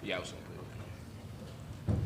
Yeah, I was gonna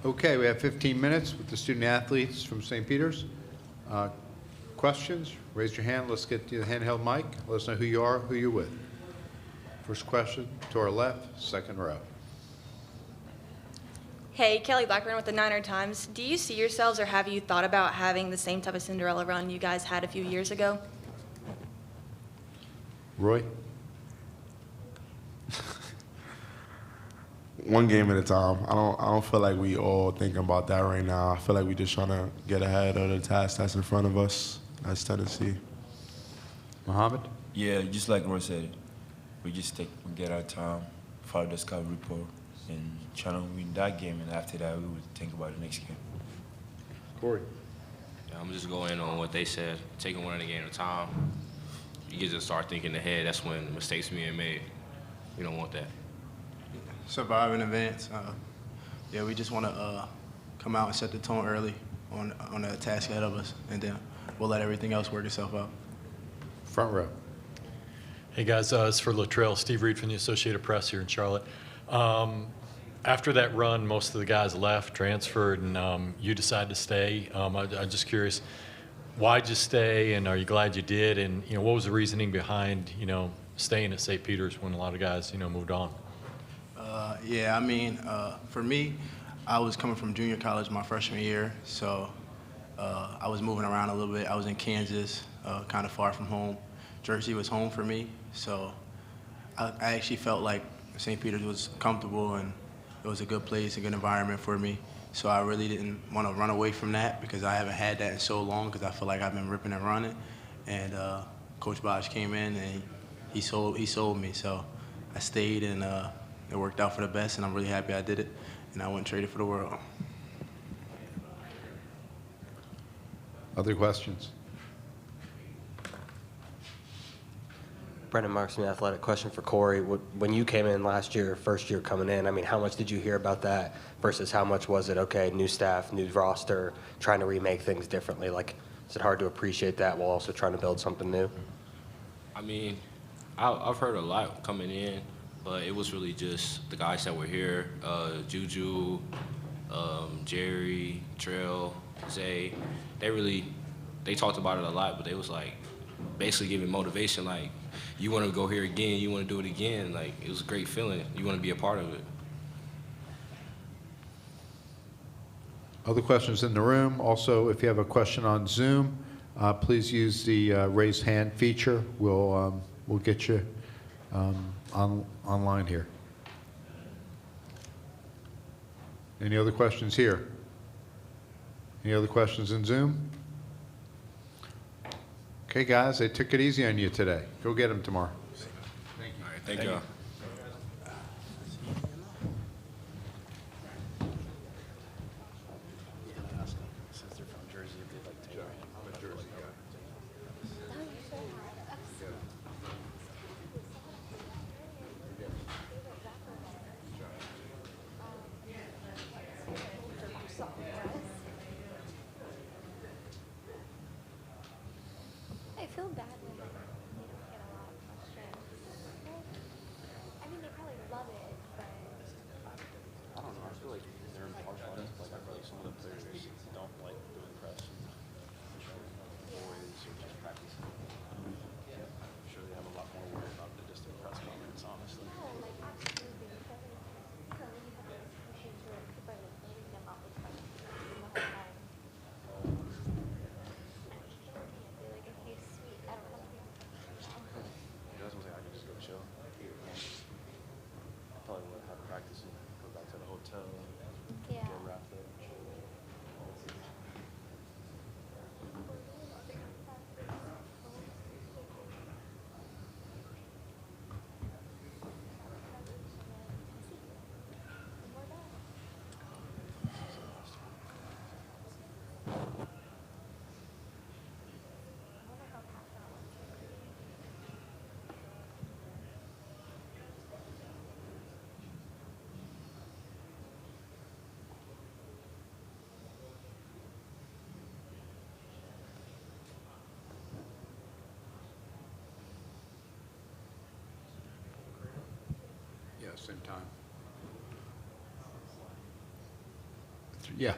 Okay, we have 15 minutes with the student athletes from St. Peter's. Questions? Raise your hand. Let's get you the handheld mic. Let us know who you are, who you're with. First question to our left, second row. Hey, Kelly Blackburn with the Niner Times. Do you see yourselves or have you thought about having the same type of Cinderella run you guys had a few years ago? Roy? One game at a time. I don't feel like we all thinking about that right now. I feel like we just trying to get ahead of the task that's in front of us. That's Tennessee. Mohammed? Yeah, just like Roy said, we get our time, follow the scout report, and try to win that game. And after that, we would think about the next game. Corey? Yeah, I'm just going on what they said, taking one at a game at a time. You get to start thinking ahead. That's when mistakes being made. We don't want that. Survive in advance. Yeah, we just want to come out and set the tone early on the task ahead of us, and then we'll let everything else work itself out. Front row. Hey guys, it's for Latrell. Steve Reed from the Associated Press here in Charlotte. After that run, most of the guys left, transferred, and you decided to stay. I'm just curious, why'd you stay, and are you glad you did? And what was the reasoning behind staying at St. Peter's when a lot of guys moved on? Yeah, I mean, for me, I was coming from junior college my freshman year, so I was moving around a little bit. I was in Kansas, kind of far from home. Jersey was home for me, so I actually felt like St. Peter's was comfortable and it was a good place, a good environment for me. So I really didn't want to run away from that because I haven't had that in so long because I feel like I've been ripping and running. And Coach Bosch came in and he sold me. So I stayed and it worked out for the best, and I'm really happy I did it. And I wouldn't trade it for the world. Other questions? Brendan Marks, an athletic question for Corey. When you came in last year, first year coming in, I mean, how much did you hear about that versus how much was it, okay, new staff, new roster, trying to remake things differently? Like, is it hard to appreciate that while also trying to build something new? I mean, I've heard a lot coming in, but it was really just the guys that were here, Juju, Jerry, Trail, Zay. They talked about it a lot, but they was like basically giving motivation, like, you want to go here again, you want to do it again. Like, it was a great feeling. You want to be a part of it. Other questions in the room? Also, if you have a question on Zoom, please use the raise hand feature. We'll get you online here. Any other questions here? Any other questions in Zoom? Okay, guys, they took it easy on you today. Go get them tomorrow. Thank you. All right, thank you. I feel bad when I get a lot of questions. Yeah, same time. Yeah.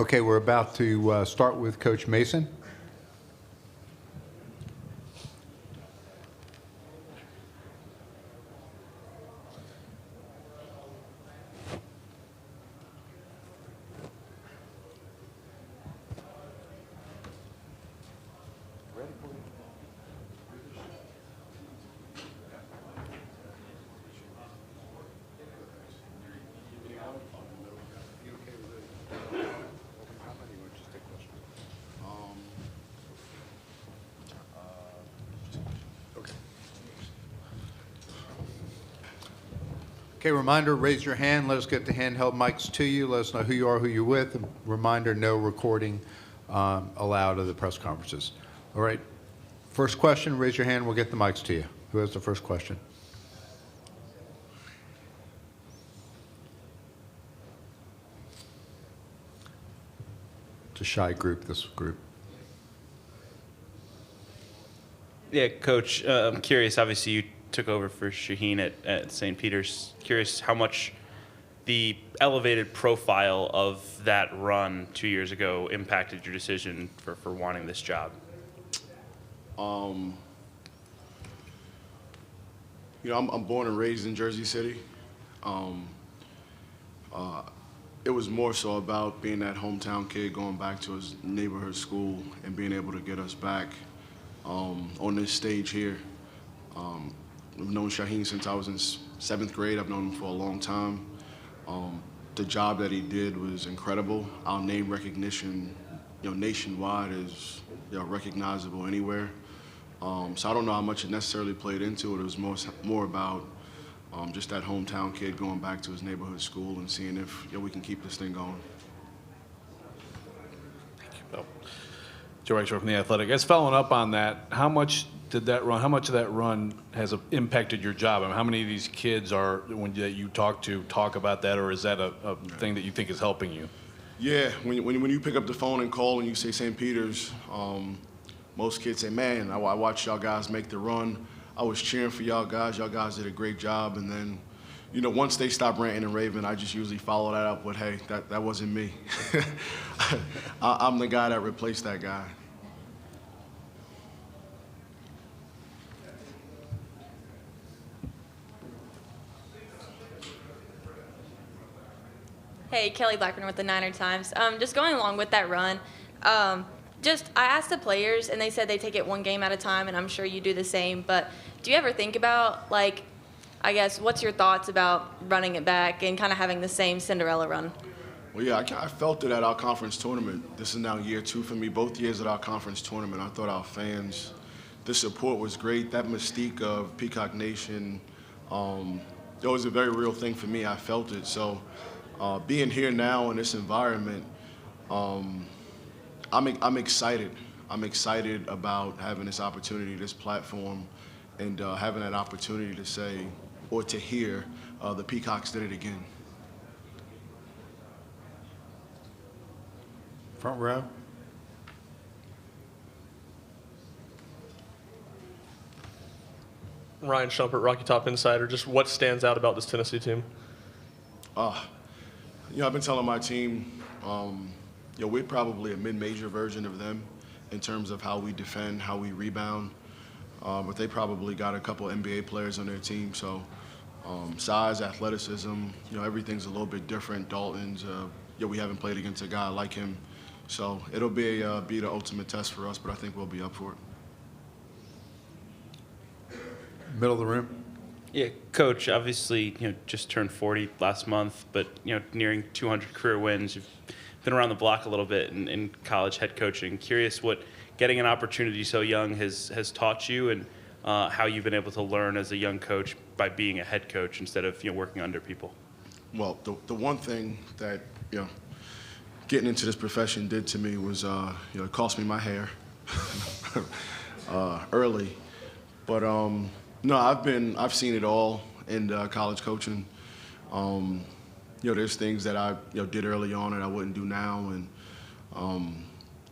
Okay, we're about to start with Coach Mason. Okay, reminder, raise your hand. Let us get the handheld mics to you. Let us know who you are, who you're with. And reminder, no recording allowed of the press conferences. All right. First question, raise your hand. We'll get the mics to you. Who has the first question? It's a shy group, this group. Yeah, Coach, I'm curious, obviously you took over for Shaheen at St. Peter's. Curious how much the elevated profile of that run 2 years ago impacted your decision for wanting this job. I'm born and raised in Jersey City. It was more so about being that hometown kid, going back to his neighborhood school and being able to get us back on this stage here. I've known Shaheen since I was in 7th grade. I've known him for a long time. The job that he did was incredible. Our name recognition, nationwide is recognizable anywhere. So I don't know how much it necessarily played into it. It was more about just that hometown kid going back to his neighborhood school and seeing if we can keep this thing going. Joe Rexroth from The Athletic. As following up on that, how much of that run has impacted your job? I mean, how many of these kids that you talk about that, or is that a thing that you think is helping you? Yeah, when you pick up the phone and call and you say St. Peter's, most kids say, man, I watched y'all guys make the run. I was cheering for y'all guys. Y'all guys did a great job. And then, once they stop ranting and raving, I just usually follow that up with, hey, that wasn't me. I'm the guy that replaced that guy. Hey, Kelly Blackburn with the Niner Times. Just going along with that run, I asked the players, and they said they take it one game at a time, and I'm sure you do the same. But do you ever think about, what's your thoughts about running it back and kind of having the same Cinderella run? Well, yeah, I felt it at our conference tournament. This is now year 2 for me. Both years at our conference tournament, I thought our fans, the support was great. That mystique of Peacock Nation, it was a very real thing for me. I felt it. So being here now in this environment, I'm excited. I'm excited about having this opportunity, this platform, and having that opportunity to say or to hear the Peacocks did it again. Front row. Ryan Shumpert, Rocky Top Insider. Just what stands out about this Tennessee team? I've been telling my team, we're probably a mid-major version of them in terms of how we defend, how we rebound. But they probably got a couple NBA players on their team. So size, athleticism, everything's a little bit different. Dalton's, we haven't played against a guy like him. So it'll be the ultimate test for us, but I think we'll be up for it. Middle of the room. Yeah, Coach, obviously, just turned 40 last month, but, nearing 200 career wins. You've been around the block a little bit in college head coaching. Curious what getting an opportunity so young has taught you, and how you've been able to learn as a young coach by being a head coach instead of, working under people. Well, the one thing that, getting into this profession did to me was, it cost me my hair early. But no, I've seen it all in college coaching. There's things that I did early on that I wouldn't do now, and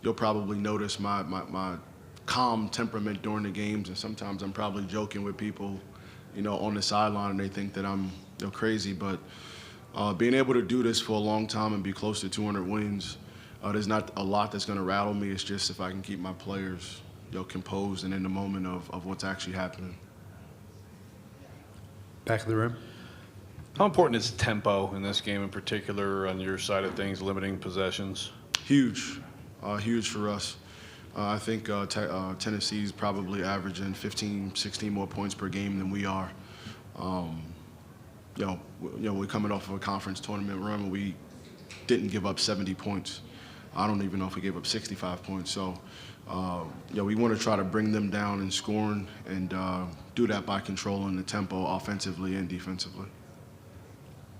you'll probably notice my calm temperament during the games, and sometimes I'm probably joking with people, on the sideline, and they think that I'm crazy. But being able to do this for a long time and be close to 200 wins, There's not a lot that's going to rattle me. It's just if I can keep my players, composed and in the moment of what's actually happening. Back of the room. How important is tempo in this game in particular on your side of things, limiting possessions? Huge, huge for us. I think Tennessee's probably averaging 15, 16 more points per game than we are. We're coming off of a conference tournament run where we didn't give up 70 points. I don't even know if we gave up 65 points. So, we want to try to bring them down in scoring and do that by controlling the tempo offensively and defensively.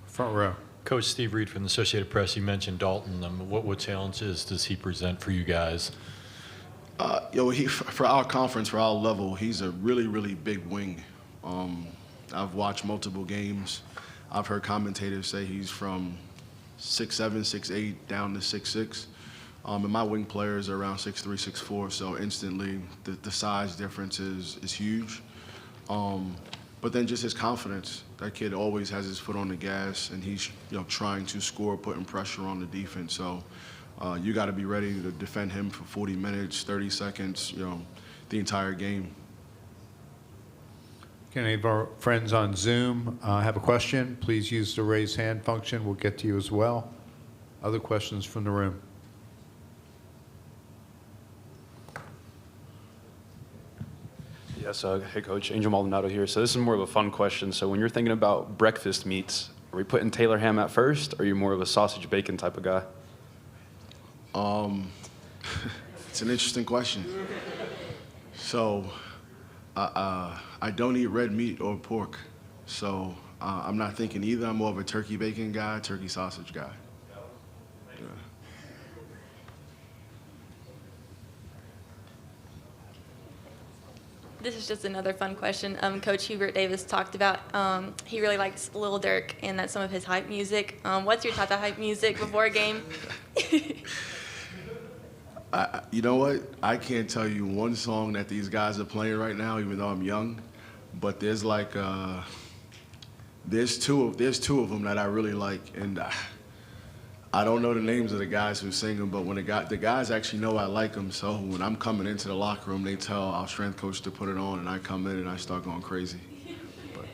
Front row. Coach Steve Reed from the Associated Press, you mentioned Dalton. What challenges does he present for you guys? For our conference, for our level, he's a really, really big wing. I've watched multiple games. I've heard commentators say he's from 6'7", 6'8", down to 6'6". And my wing players are around 6'3", 6'4", so instantly the size difference is huge. But then just his confidence. That kid always has his foot on the gas, and he's trying to score, putting pressure on the defense. So you got to be ready to defend him for 40 minutes, 30 seconds, the entire game. Can any of our friends on Zoom have a question? Please use the raise hand function. We'll get to you as well. Other questions from the room? Yes, hey Coach, Angel Maldonado here. So this is more of a fun question. So when you're thinking about breakfast meats, are we putting Taylor ham at first, or are you more of a sausage bacon type of guy? It's an interesting question. So I don't eat red meat or pork, so I'm not thinking either. I'm more of a turkey bacon guy, turkey sausage guy. Yeah. This is just another fun question. Coach Hubert Davis talked about he really likes Lil Durk and that's some of his hype music. What's your type of hype music before a game? You know what? I can't tell you one song that these guys are playing right now, even though I'm young. But there's like there's two of them that I really like, and I don't know the names of the guys who sing them, but when the guys actually know I like them, so when I'm coming into the locker room, they tell our strength coach to put it on, and I come in and I start going crazy. But.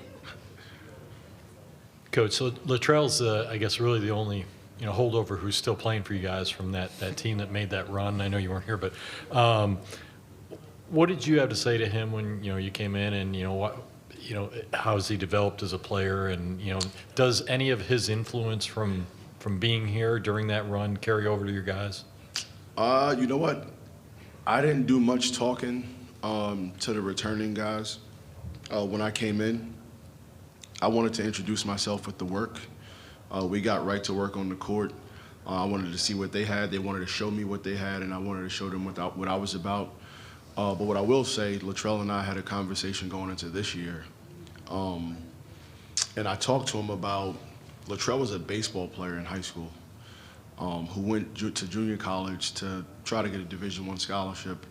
Coach, so Latrell's, I guess, really the only holdover who's still playing for you guys from that team that made that run. I know you weren't here, but what did you have to say to him when you came in, and how has he developed as a player, and does any of his influence from being here during that run carry over to your guys? You know what? I didn't do much talking to the returning guys. When I came in, I wanted to introduce myself with the work. We got right to work on the court. I wanted to see what they had. They wanted to show me what they had, and I wanted to show them what I was about. But what I will say, Latrell and I had a conversation going into this year. And I talked to him about Latrell was a baseball player in high school who went to junior college to try to get a Division I scholarship.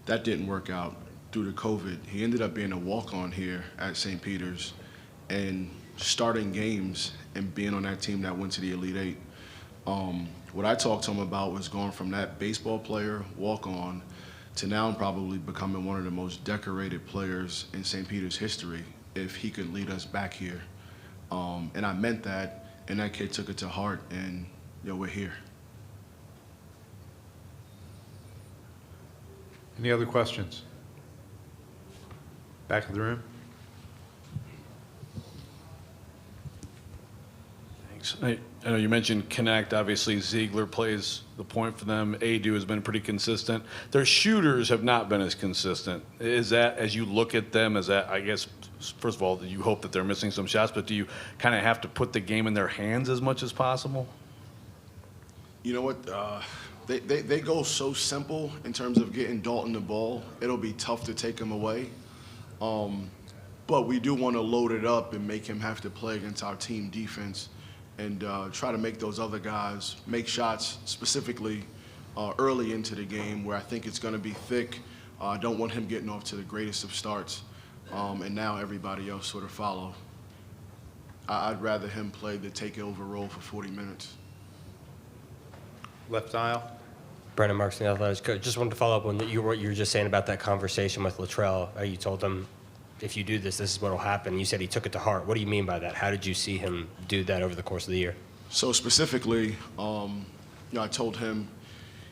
That didn't work out due to COVID. He ended up being a walk-on here at St. Peter's and starting games and being on that team that went to the Elite Eight. What I talked to him about was going from that baseball player, walk-on, to now probably becoming one of the most decorated players in St. Peter's history if he could lead us back here. And I meant that, and that kid took it to heart, and we're here. Any other questions? Back of the room. Thanks. I know you mentioned Connect. Obviously, Ziegler plays the point for them. Adu has been pretty consistent. Their shooters have not been as consistent. Is that, as you look at them, is that, I guess, first of all, you hope that they're missing some shots, but do you kind of have to put the game in their hands as much as possible? You know what? They go so simple in terms of getting Dalton the ball. It'll be tough to take him away. But we do want to load it up and make him have to play against our team defense and try to make those other guys make shots specifically early into the game where I think it's going to be thick. I don't want him getting off to the greatest of starts. And now everybody else sort of follow. I'd rather him play the take-over role for 40 minutes. left aisle. Brendan Marks, the athletics coach. Just wanted to follow up on what you were just saying about that conversation with Latrell. You told him, if you do this, this is what will happen. You said he took it to heart. What do you mean by that? How did you see him do that over the course of the year? So specifically, I told him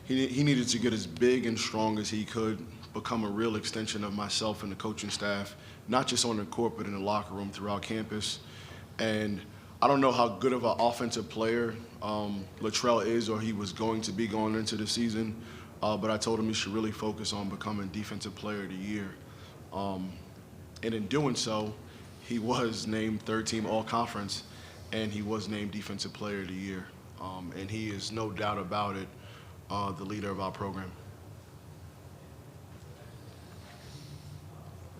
he needed to get as big and strong as he could, become a real extension of myself and the coaching staff, not just on the court, but in the locker room throughout campus. And I don't know how good of an offensive player Latrell is or he was going to be going into the season, but I told him he should really focus on becoming Defensive Player of the Year. And in doing so, he was named third-team All-Conference, and he was named Defensive Player of the Year. And he is, no doubt about it, the leader of our program.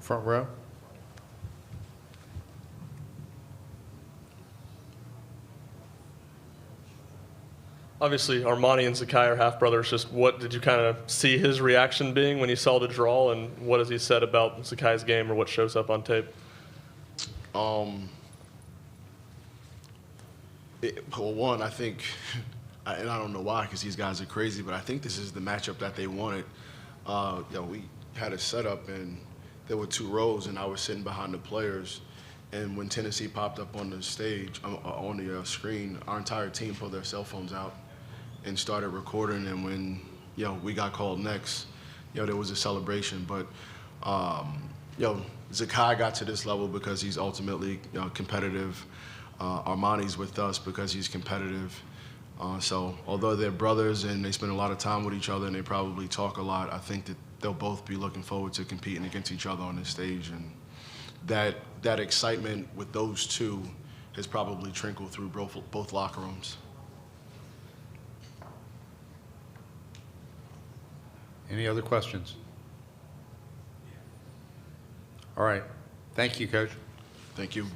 Front row. Obviously, Armani and Zakai are half brothers. Just what did you kind of see his reaction being when he saw the draw, and what has he said about Zakai's game or what shows up on tape? Well, one, I think, and I don't know why, because these guys are crazy, but I think this is the matchup that they wanted. We had a setup, and there were 2 rows, and I was sitting behind the players. And when Tennessee popped up on the stage, on the screen, our entire team pulled their cell phones out and started recording. And when we got called next, there was a celebration. But Zakai got to this level because he's ultimately competitive. Armani's with us because he's competitive. So although they're brothers and they spend a lot of time with each other and they probably talk a lot, I think that they'll both be looking forward to competing against each other on this stage. And that excitement with those two has probably trickled through both locker rooms. Any other questions? All right. Thank you, Coach. Thank you.